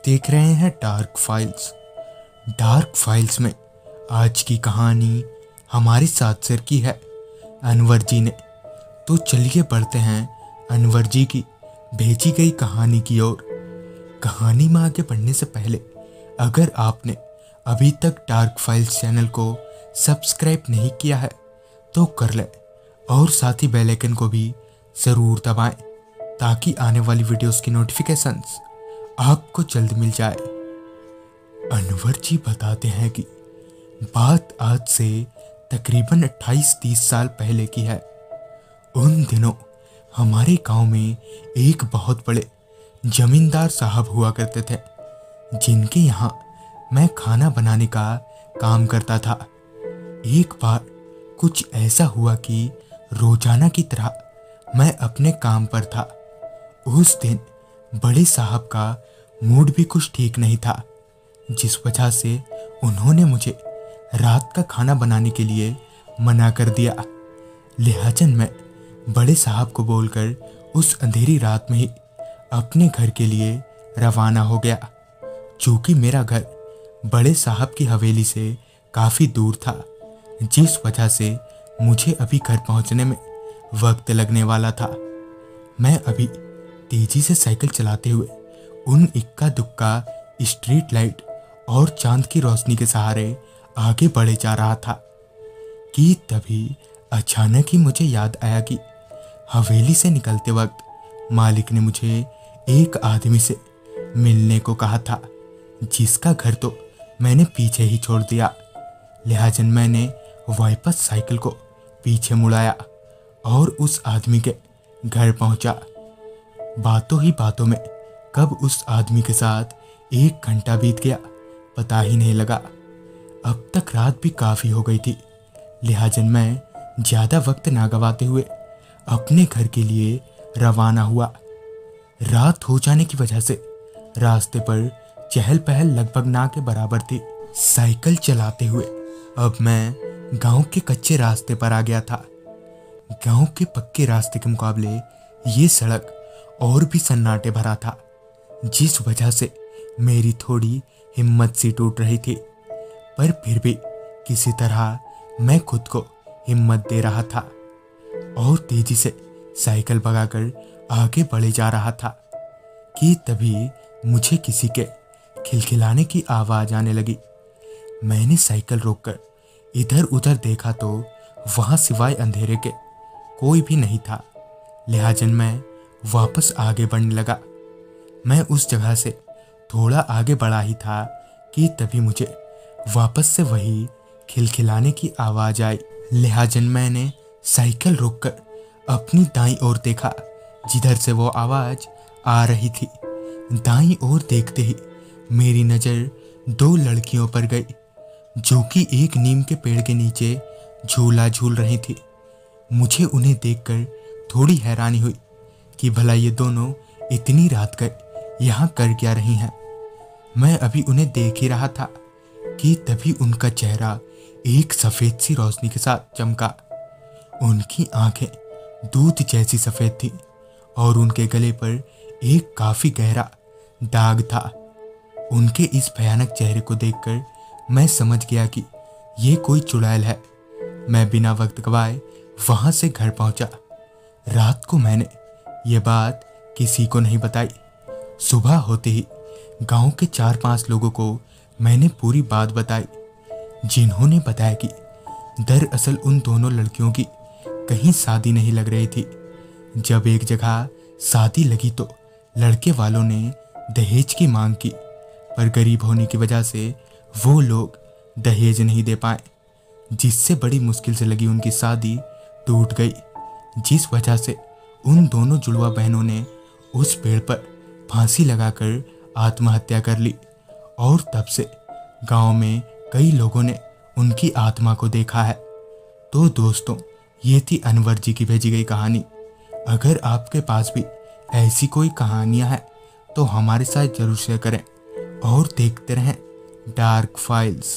देख रहे हैं डार्क फाइल्स। डार्क फाइल्स में आज की कहानी हमारे साथ शेयर की है अनवर जी ने। तो चलिए बढ़ते हैं अनवर जी की भेजी गई कहानी की ओर। कहानी में आगे बढ़ने से पहले अगर आपने अभी तक डार्क फाइल्स चैनल को सब्सक्राइब नहीं किया है तो कर ले और साथ ही बेल आइकन को भी ज़रूर दबाएं ताकि आने वाली वीडियोस की नोटिफिकेशंस आपको जल्द मिल जाए। अनवर जी बताते हैं कि बात आज से तकरीबन 28-30 साल पहले की है। उन दिनों हमारे गांव में एक बहुत बड़े जमींदार साहब हुआ करते थे जिनके यहाँ मैं खाना बनाने का काम करता था। एक बार कुछ ऐसा हुआ कि रोजाना की तरह मैं अपने काम पर था। उस दिन बड़े साहब का मूड भी कुछ ठीक नहीं था, जिस वजह से उन्होंने मुझे रात का खाना बनाने के लिए मना कर दिया। लिहाजन मैं बड़े साहब को बोलकर उस अंधेरी रात में ही अपने घर के लिए रवाना हो गया। चूँकि मेरा घर बड़े साहब की हवेली से काफ़ी दूर था, जिस वजह से मुझे अभी घर पहुंचने में वक्त लगने वाला था। मैं अभी तेजी से साइकिल चलाते हुए उन इक्का दुक्का स्ट्रीट लाइट और चांद की रोशनी के सहारे आगे बढ़े जा रहा था कि तभी अचानक ही मुझे याद आया कि हवेली से निकलते वक्त मालिक ने मुझे एक आदमी से मिलने को कहा था, जिसका घर तो मैंने पीछे ही छोड़ दिया। लिहाजन मैंने वापस साइकिल को पीछे मुड़ाया और उस आदमी के घर पहुंचा। बातों ही बातों में कब उस आदमी के साथ 1 घंटा बीत गया पता ही नहीं लगा। अब तक रात भी काफ़ी हो गई थी, लिहाजन मैं ज़्यादा वक्त ना गवाते हुए अपने घर के लिए रवाना हुआ। रात हो जाने की वजह से रास्ते पर चहल पहल लगभग ना के बराबर थी। साइकिल चलाते हुए अब मैं गांव के कच्चे रास्ते पर आ गया था। गांव के पक्के रास्ते के मुकाबले ये सड़क और भी सन्नाटे भरा था, जिस वजह से मेरी थोड़ी हिम्मत सी टूट रही थी, पर फिर भी किसी तरह मैं खुद को हिम्मत दे रहा था और तेजी से साइकिल भगाकर आगे बढ़े जा रहा था कि तभी मुझे किसी के खिलखिलाने की आवाज़ आने लगी। मैंने साइकिल रोककर इधर उधर देखा तो वहाँ सिवाय अंधेरे के कोई भी नहीं था। लिहाजन मैं वापस आगे बढ़ने लगा। मैं उस जगह से थोड़ा आगे बढ़ा ही था कि तभी मुझे वापस से वही खिलखिलाने की आवाज़ आई। लिहाजन मैंने साइकिल रोककर अपनी दाईं ओर देखा, जिधर से वो आवाज़ आ रही थी। दाईं ओर देखते ही मेरी नज़र 2 लड़कियों पर गई, जो कि एक नीम के पेड़ के नीचे झूला झूल रही थी। मुझे उन्हें देखकर थोड़ी हैरानी हुई कि भला ये दोनों इतनी रात को यहाँ कर क्या रही हैं। मैं अभी उन्हें देख ही रहा था कि तभी उनका चेहरा एक सफ़ेद सी रोशनी के साथ चमका। उनकी आंखें दूध जैसी सफ़ेद थी और उनके गले पर एक काफ़ी गहरा दाग था। उनके इस भयानक चेहरे को देखकर मैं समझ गया कि ये कोई चुड़ैल है। मैं बिना वक्त गवाए वहाँ से घर पहुँचा। रात को मैंने ये बात किसी को नहीं बताई। सुबह होते ही गांव के 4-5 लोगों को मैंने पूरी बात बताई, जिन्होंने बताया कि दरअसल उन दोनों लड़कियों की कहीं शादी नहीं लग रही थी। जब एक जगह शादी लगी तो लड़के वालों ने दहेज की मांग की, पर गरीब होने की वजह से वो लोग दहेज नहीं दे पाए, जिससे बड़ी मुश्किल से लगी उनकी शादी टूट गई। जिस वजह से उन दोनों जुड़वा बहनों ने उस पेड़ पर फांसी लगाकर आत्महत्या कर ली और तब से गांव में कई लोगों ने उनकी आत्मा को देखा है। तो दोस्तों, ये थी अनवर जी की भेजी गई कहानी। अगर आपके पास भी ऐसी कोई कहानियां हैं तो हमारे साथ जरूर शेयर करें और देखते रहें डार्क फाइल्स।